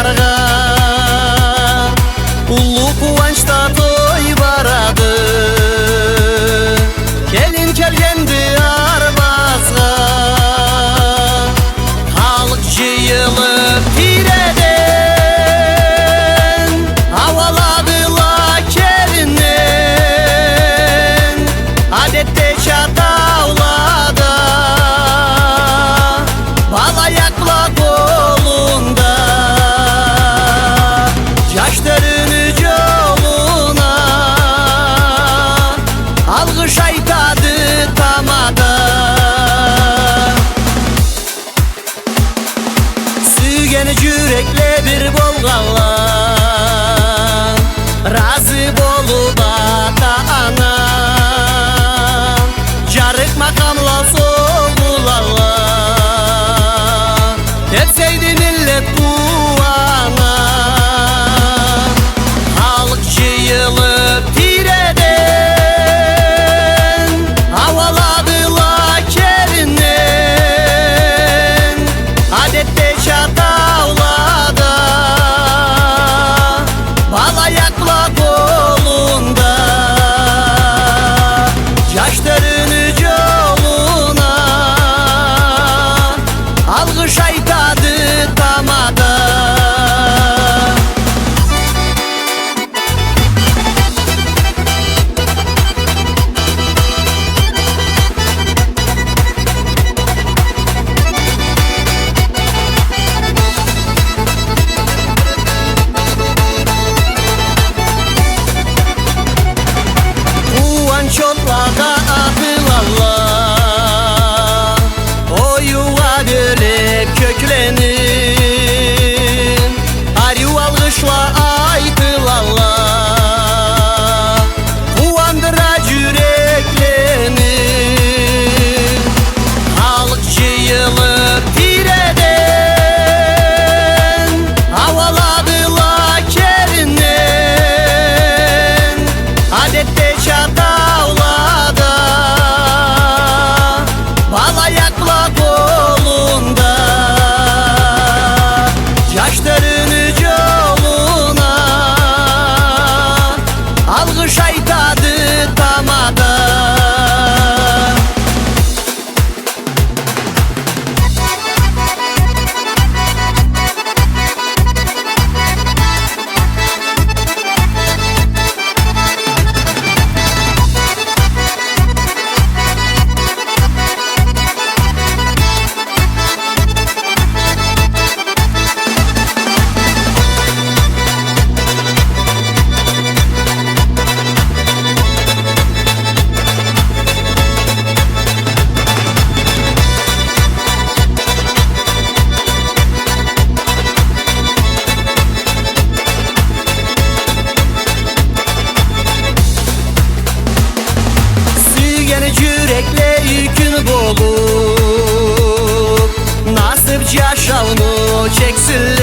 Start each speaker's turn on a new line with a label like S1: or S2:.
S1: karga, ulu kuvvançta toy baradı. Gelin kelgendi Arbazga, halk jıyılıp tireden havaladılar kelinden. Adette çatavlada balayakla kolunda, yaşlarını yoluna algış aytadı tamada. Sügeni yürekle bir bolganlar, razı bolup ata-ana, jarık makamla soğularlar, etseydi millet kuvana. Halk jıyılıp tireden havaladılar kelinden. Adette çatavlada balayakla kolunda, yaşlarını yoluna algış aytadı tamada. Çotlaga atılarlar, o yuva bölüp köklenir. Aryu algışla aytılarlar, kuvandıra yüreklenir. Halk jıyılıp tireden havaladılar kelinden. Adette çatavlada balayakla kolunda, yaşlarını yoluna algış aytadı tamada. Yürekle yükün bolup nasip yaşavını çeksin.